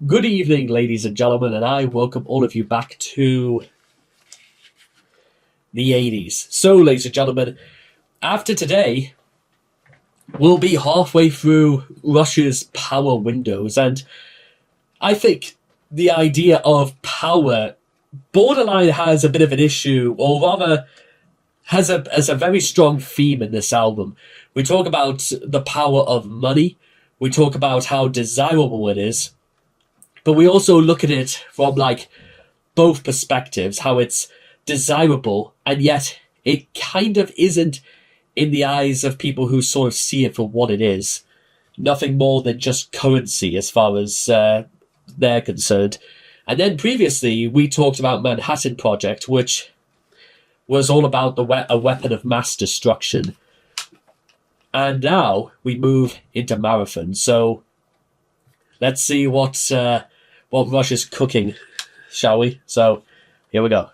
Good evening, ladies and gentlemen, and I welcome all of you back to the 80s. So, ladies and gentlemen, after today, we'll be halfway through Russia's power windows, and I think the idea of power borderline has a bit of an issue, or rather has a very strong theme in this album. We talk about the power of money, we talk about how desirable it is, but we also look at it from both perspectives, how it's desirable and yet it kind of isn't in the eyes of people who sort of see it for what it is. Nothing more than just currency as far as they're concerned. And then previously we talked about Manhattan Project, which was all about a weapon of mass destruction. And now we move into Marathon. So let's see what Russia's cooking, shall we? So here we go.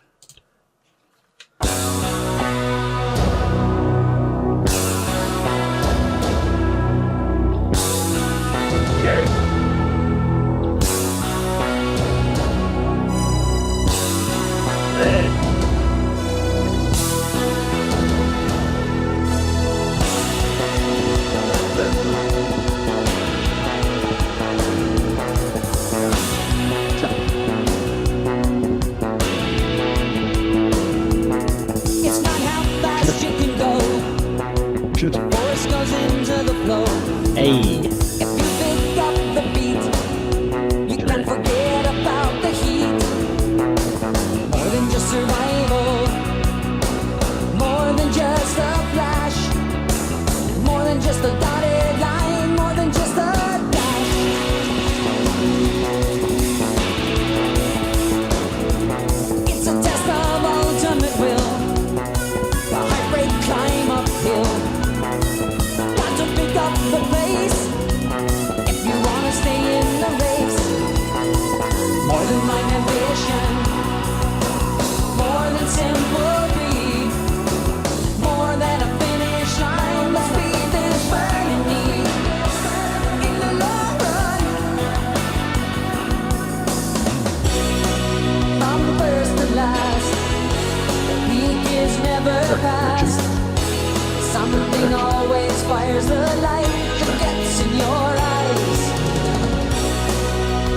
Something always fires the light that gets in your eyes.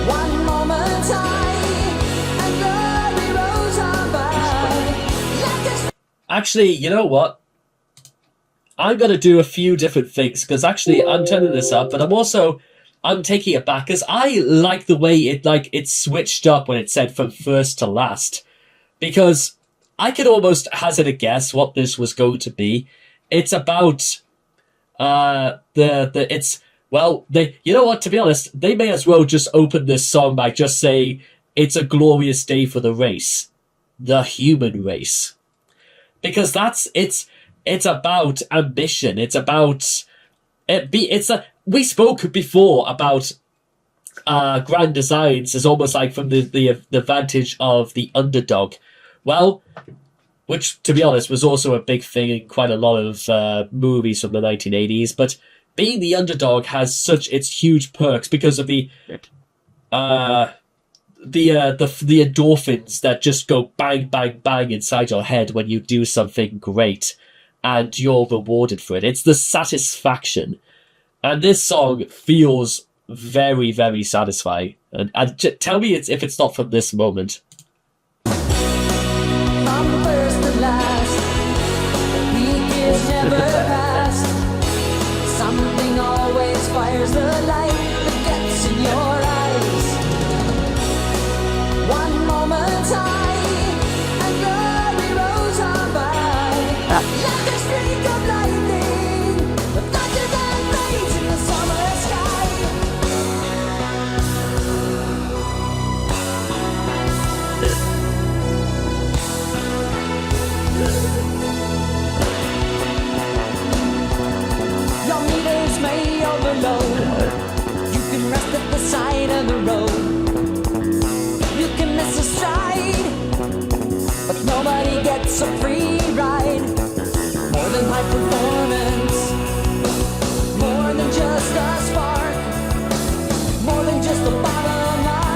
One moment high and glory rose on by. Actually, you know what? I'm going to do a few different things, because actually I'm turning this up, but I'm taking it back, because I like the way it switched up when it said from first to last, because I could almost hazard a guess what this was going to be. It's about you know what, to be honest, they may as well just open this song by just saying it's a glorious day for the race, the human race, because it's about ambition. It's about we spoke before about grand designs as almost like from the vantage of the underdog. Well, which, to be honest, was also a big thing in quite a lot of movies from the 1980s. But being the underdog has its huge perks because of the endorphins that just go bang, bang, bang inside your head when you do something great and you're rewarded for it. It's the satisfaction. And this song feels very, very satisfying. And tell me if it's not from this moment. Never past. Something always fires the light that gets in your eyes. One moment high and glory rose on by. Like a streak of lightning, the thunder that rains in the summer sky. May overload. You can rest at the side of the road. You can miss a stride, but nobody gets a free ride. More than high performance, more than just a spark, more than just the bottom line.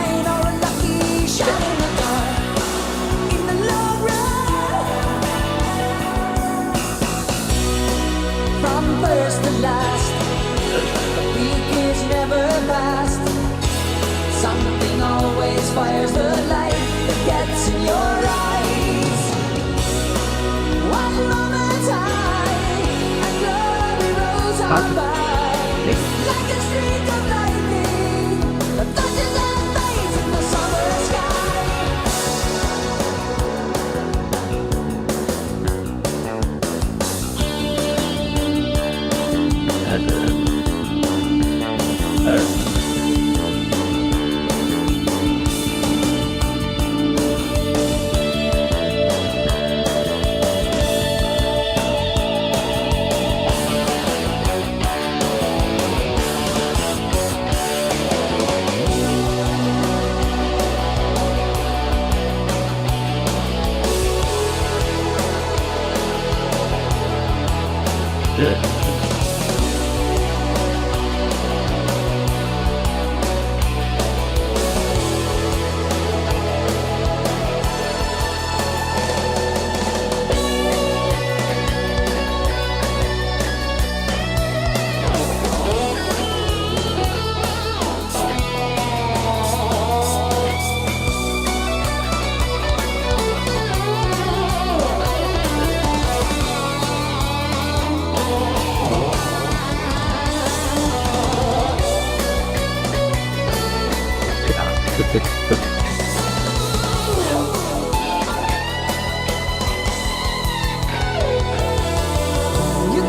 You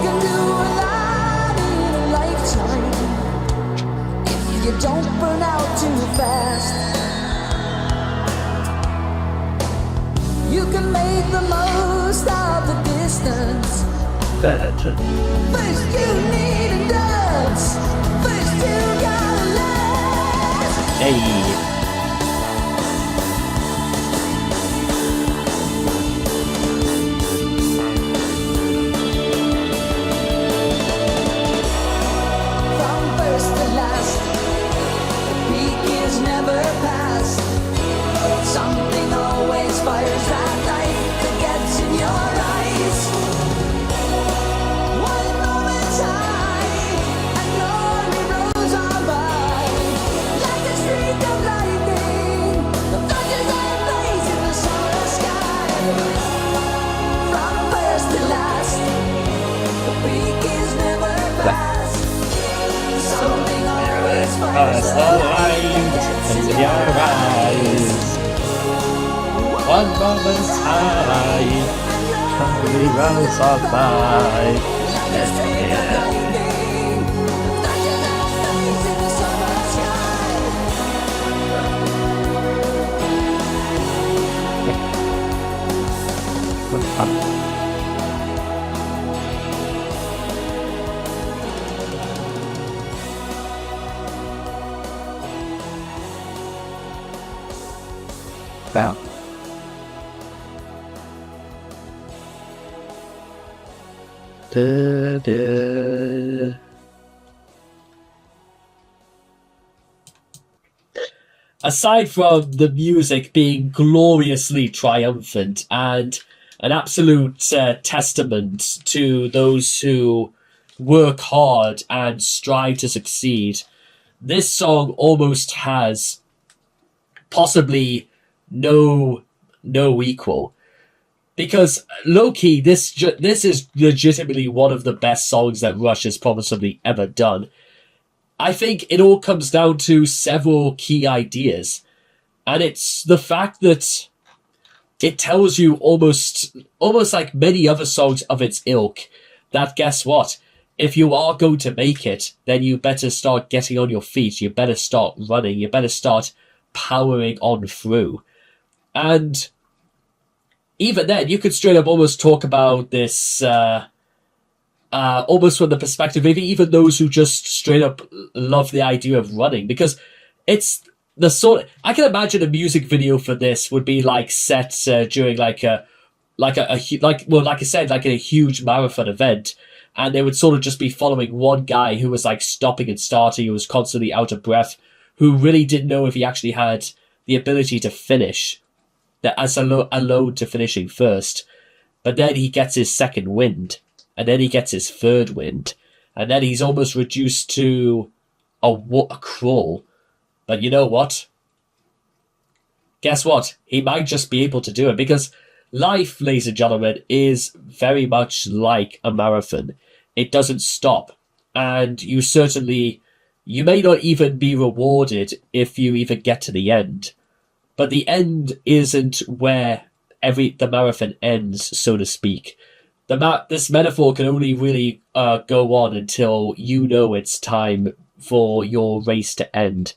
can do a lot in a lifetime if you don't burn out too fast. You can make the most of the distance. First you need a dance. First you gotta last. Hey. From first to last, the peak is never past. Something always fires that light that gets in your eyes. One moment's high, and glory rolls on by. Like a streak of lightning, the flashes and blaze in the summer sky. From first to last, the peak is never past. Something always fires the light that gets in your eyes. One moment's high, hungry rolls on by. Wow. Aside from the music being gloriously triumphant and an absolute testament to those who work hard and strive to succeed, this song almost has possibly no equal. Because low-key, this is legitimately one of the best songs that Rush has possibly ever done. I think it all comes down to several key ideas. And it's the fact that it tells you almost like many other songs of its ilk, that guess what? If you are going to make it, then you better start getting on your feet, you better start running, you better start powering on through. And even then, you could straight up almost talk about this almost from the perspective of even those who just straight up love the idea of running, because it's the sort. I can imagine a music video for this would be like set during like I said, like in a huge marathon event, and they would sort of just be following one guy who was like stopping and starting, who was constantly out of breath, who really didn't know if he actually had the ability to finish. That as alone to finishing first, but then he gets his second wind, and then he gets his third wind, and then he's almost reduced to a crawl. But you know what? Guess what? He might just be able to do it, because life, ladies and gentlemen, is very much like a marathon. It doesn't stop, and you may not even be rewarded if you even get to the end. But the end isn't where the marathon ends, so to speak. This metaphor can only really go on until you know it's time for your race to end.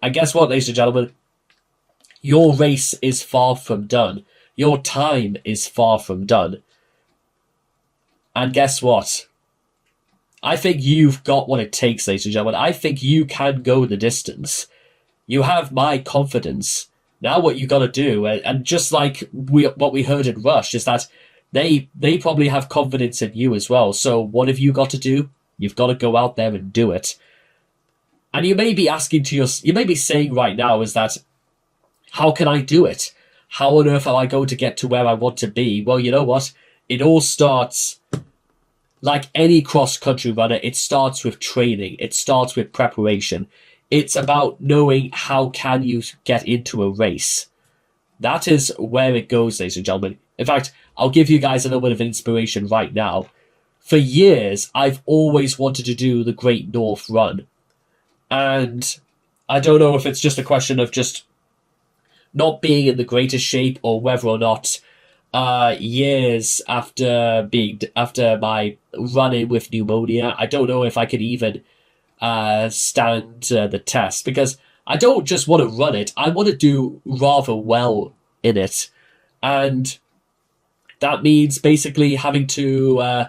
And guess what, ladies and gentlemen? Your race is far from done. Your time is far from done. And guess what? I think you've got what it takes, ladies and gentlemen. I think you can go the distance. You have my confidence. Now what you got to do, and just like what we heard in Rush, is that they probably have confidence in you as well. So what have you got to do? You've got to go out there and do it. And you may be asking you may be saying right now is that, how can I do it? How on earth am I going to get to where I want to be? Well, you know what? It all starts, like any cross-country runner, it starts with training. It starts with preparation. It's about knowing how can you get into a race. That is where it goes, ladies and gentlemen. In fact, I'll give you guys a little bit of inspiration right now. For years, I've always wanted to do the Great North Run. And I don't know if it's just a question of just not being in the greatest shape, or whether or not years after my run-in with pneumonia, I don't know if I could even stand the test, because I don't just want to run it, I want to do rather well in it. And that means basically having to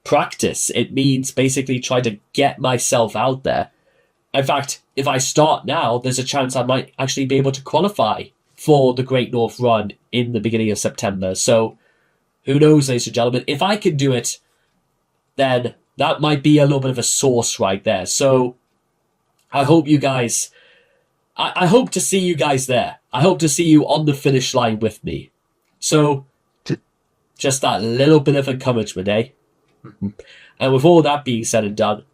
practice. It means basically trying to get myself out there. In fact, if I start now, there's a chance I might actually be able to qualify for the Great North Run in the beginning of September. So, who knows, ladies and gentlemen. If I can do it, then that might be a little bit of a source right there. So, I hope you guys... I hope to see you guys there. I hope to see you on the finish line with me. So, just that little bit of encouragement, eh? And with all that being said and done,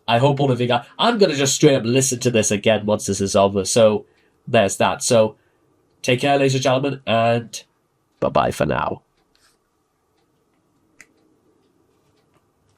I hope all of you guys... I'm going to just straight up listen to this again once this is over. So, there's that. So, take care, ladies and gentlemen, and bye-bye for now.